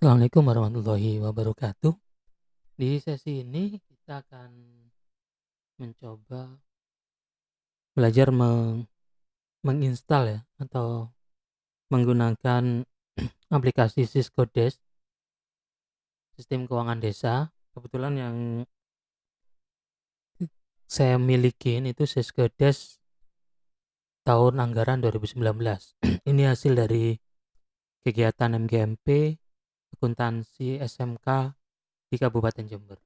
Assalamualaikum warahmatullahi wabarakatuh. Di sesi ini kita akan mencoba belajar menginstal ya atau menggunakan aplikasi Cisco Desk sistem keuangan desa. Kebetulan yang saya miliki itu Cisco Desk tahun anggaran 2019. Ini hasil dari kegiatan MGMP akuntansi SMK di Kabupaten Jember.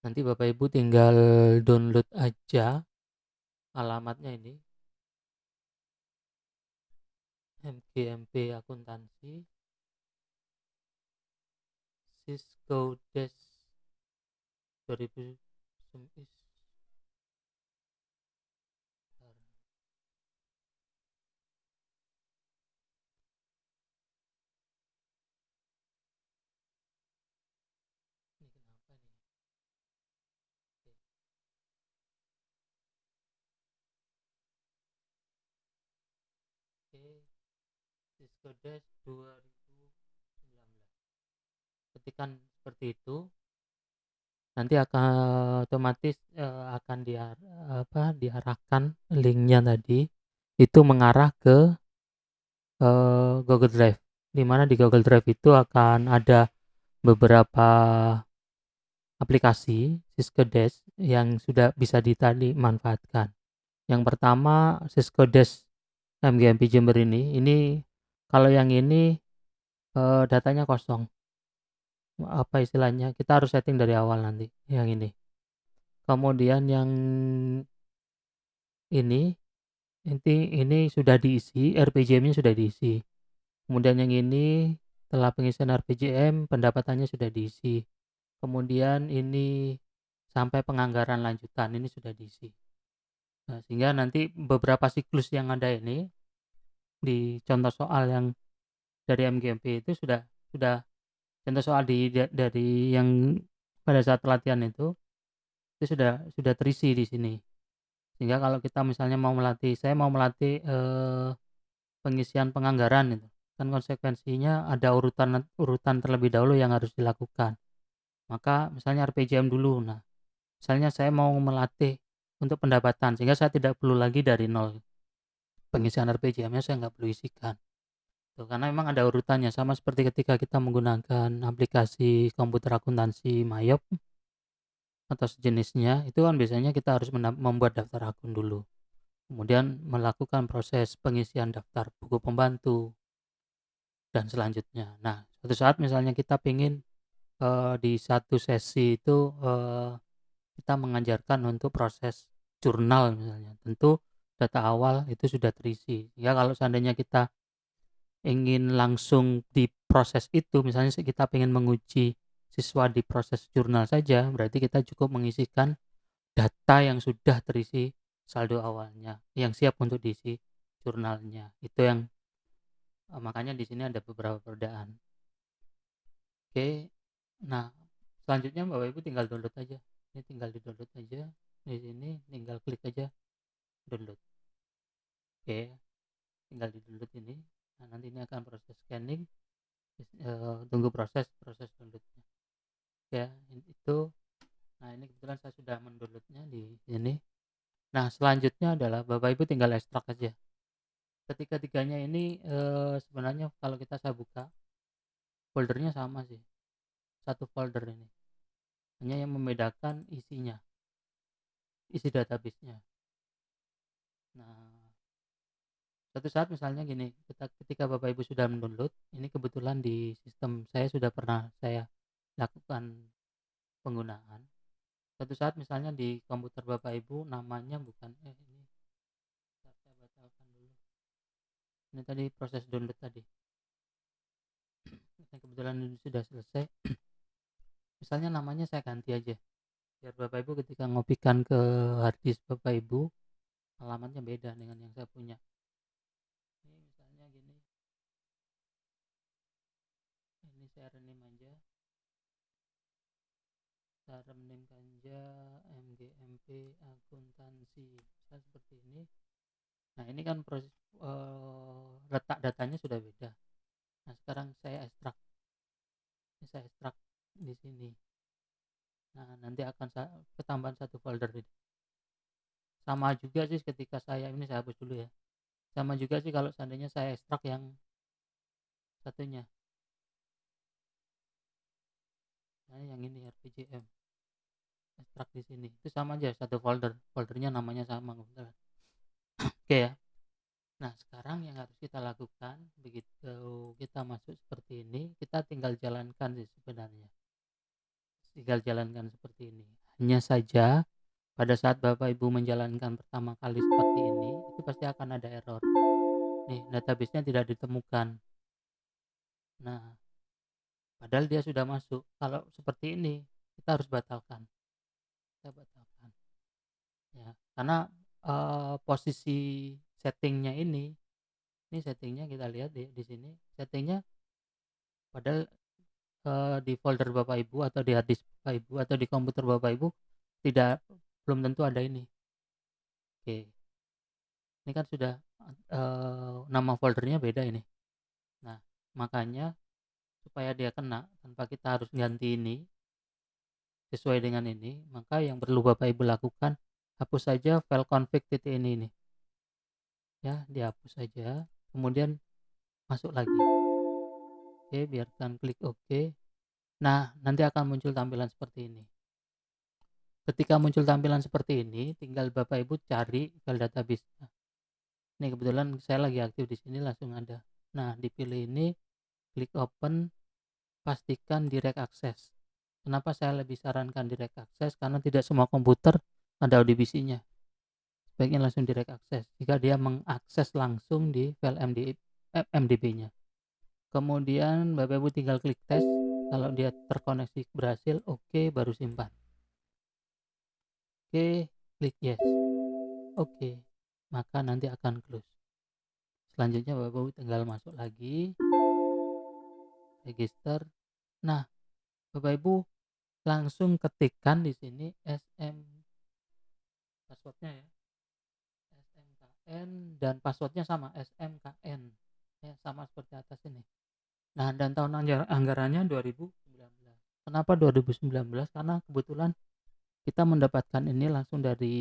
Nanti Bapak Ibu tinggal download aja alamatnya ini, MGMP akuntansi Cisco Desk 2000. Ini kenapa nih? Oke, Cisco Desk 2019. Ketikkan seperti itu, nanti akan otomatis akan diarahkan linknya tadi itu mengarah ke Google Drive. Di mana di Google Drive itu akan ada beberapa aplikasi Cisco Desk yang sudah bisa ditadi manfaatkan. Yang pertama Cisco Desk MGMP Jember ini kalau yang ini datanya kosong. Apa istilahnya? Kita harus setting dari awal nanti yang ini. Kemudian yang ini ini sudah diisi, RPJM-nya sudah diisi. Kemudian yang ini setelah pengisian RPJM pendapatannya sudah diisi. Kemudian ini sampai penganggaran lanjutan ini sudah diisi. Nah, sehingga nanti beberapa siklus yang ada ini di contoh soal yang dari MGMP itu sudah contoh soal dari yang pada saat pelatihan itu sudah terisi di sini. Sehingga kalau kita misalnya saya mau melatih pengisian penganggaran itu, kan konsekuensinya ada urutan urutan terlebih dahulu yang harus dilakukan. Maka misalnya RPJM dulu. Nah, misalnya saya mau melatih untuk pendapatan sehingga saya tidak perlu lagi dari nol. Pengisian RPJM-nya saya nggak perlu isikan. Tuh, karena memang ada urutannya sama seperti ketika kita menggunakan aplikasi komputer akuntansi Mayop atau sejenisnya, itu kan biasanya kita harus membuat daftar akun dulu. Kemudian melakukan proses pengisian daftar buku pembantu dan selanjutnya. Nah, suatu saat misalnya kita ingin di satu sesi itu kita mengajarkan untuk proses jurnal misalnya. Tentu data awal itu sudah terisi. Ya kalau seandainya kita ingin langsung di proses itu, misalnya kita ingin menguji siswa di proses jurnal saja, berarti kita cukup mengisikan data yang sudah terisi saldo awalnya, yang siap untuk diisi jurnalnya. Itu yang makanya di sini ada beberapa perbedaan. Oke, nah selanjutnya Bapak Ibu tinggal download aja. Ini tinggal di download aja. Di sini tinggal klik aja download. Oke, tinggal di download ini. Nah, nanti ini akan proses scanning. Tunggu proses downloadnya. Ya, itu. Nah, ini kebetulan saya sudah mendownloadnya di sini. Nah, selanjutnya adalah Bapak Ibu tinggal ekstrak aja. Ketiga-tiganya ini sebenarnya kalau saya buka foldernya sama sih. Satu folder ini. Hanya yang membedakan isinya, isi database-nya. Nah, suatu saat misalnya gini, ketika Bapak Ibu sudah mendownload, ini kebetulan di sistem saya sudah pernah saya lakukan penggunaan. Suatu saat misalnya di komputer Bapak Ibu namanya bukan ini, saya batalkan dulu. Ini tadi proses download tadi. Kebetulan ini sudah selesai. Misalnya namanya saya ganti aja. Biar Bapak Ibu ketika ngopikan ke harddisk Bapak Ibu, alamatnya beda dengan yang saya punya. Ini misalnya gini. Ini saya rename aja. Saya rename aja MGMP akuntansi. Misalnya seperti ini. Nah, ini kan proses letak datanya sudah beda. Nah, sekarang saya ekstrak di sini. Nah, nanti akan ketambahan satu folder ini. Sama juga sih ketika saya hapus dulu ya. Sama juga sih kalau seandainya saya ekstrak yang satunya. Nah, yang ini RPJM. Ekstrak di sini. Itu sama aja satu folder. Foldernya namanya sama, kebetulan. Oke ya. Nah, sekarang yang harus kita lakukan begitu kita masuk seperti ini, kita tinggal jalankan sih sebenarnya. Tinggal jalankan seperti ini. Hanya saja pada saat Bapak Ibu menjalankan pertama kali seperti ini, itu pasti akan ada error. Nih, database-nya tidak ditemukan. Nah, padahal dia sudah masuk. Kalau seperti ini, kita harus batalkan. Kita batalkan. Ya, karena posisi settingnya ini settingnya kita lihat di sini. Settingnya padahal di folder Bapak Ibu atau di hard disk Bapak Ibu atau di komputer Bapak Ibu belum tentu ada ini. Oke, ini kan sudah nama foldernya beda ini. Nah, makanya supaya dia kena tanpa kita harus ganti ini sesuai dengan ini, maka yang perlu Bapak Ibu lakukan, hapus saja file config ini ya, dihapus saja, kemudian masuk lagi. Oke, biarkan klik OK. Nah, nanti akan muncul tampilan seperti ini. Ketika muncul tampilan seperti ini, tinggal Bapak Ibu cari file database. Ini kebetulan saya lagi aktif di sini, langsung ada. Nah, dipilih ini, klik open, pastikan direct access. Kenapa saya lebih sarankan direct access? Karena tidak semua komputer ada ODBC-nya. Sebaiknya langsung direct access jika dia mengakses langsung di file MDB-nya. Kemudian Bapak Ibu tinggal klik tes. Kalau dia terkoneksi berhasil, oke, baru simpan. Oke, klik yes. Oke, maka nanti akan close. Selanjutnya Bapak Ibu tinggal masuk lagi, register. Nah, Bapak Ibu langsung ketikkan di sini passwordnya ya, SMKN, dan passwordnya sama SMKN ya, sama seperti atas ini. Nah, dan tahun anggarannya 2019. Kenapa 2019? Karena kebetulan kita mendapatkan ini langsung dari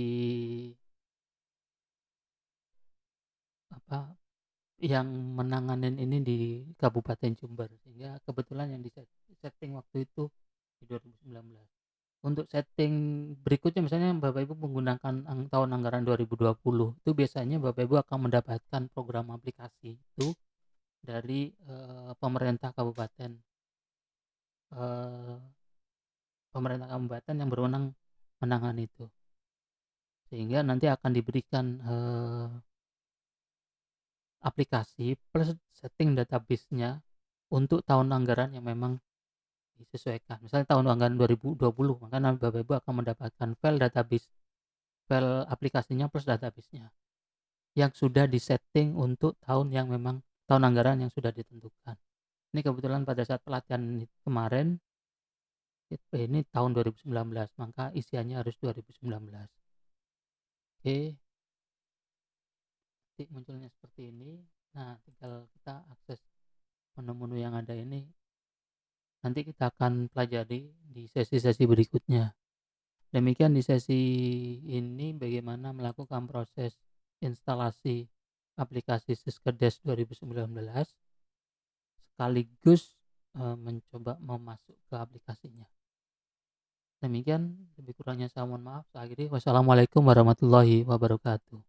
apa yang menanganin ini di Kabupaten Jember, sehingga kebetulan yang di setting waktu itu di 2019. Untuk setting berikutnya misalnya Bapak Ibu menggunakan tahun anggaran 2020, itu biasanya Bapak Ibu akan mendapatkan program aplikasi itu dari pemerintah kabupaten yang berwenang menangani itu, sehingga nanti akan diberikan aplikasi plus setting database-nya untuk tahun anggaran yang memang disesuaikan. Misalnya tahun anggaran 2020, maka Bapak Ibu akan mendapatkan file aplikasinya plus database-nya yang sudah disetting untuk tahun anggaran yang sudah ditentukan. Ini kebetulan pada saat pelatihan kemarin ini tahun 2019, maka isiannya harus 2019. Oke, munculnya seperti ini. Nah, tinggal kita akses menu-menu yang ada ini. Nanti kita akan pelajari di sesi-sesi berikutnya. Demikian di sesi ini bagaimana melakukan proses instalasi aplikasi Syskedes 2019 sekaligus mencoba memasuk ke aplikasinya. Demikian, lebih kurangnya saya mohon maaf. Saya akhiri. Wassalamualaikum warahmatullahi wabarakatuh.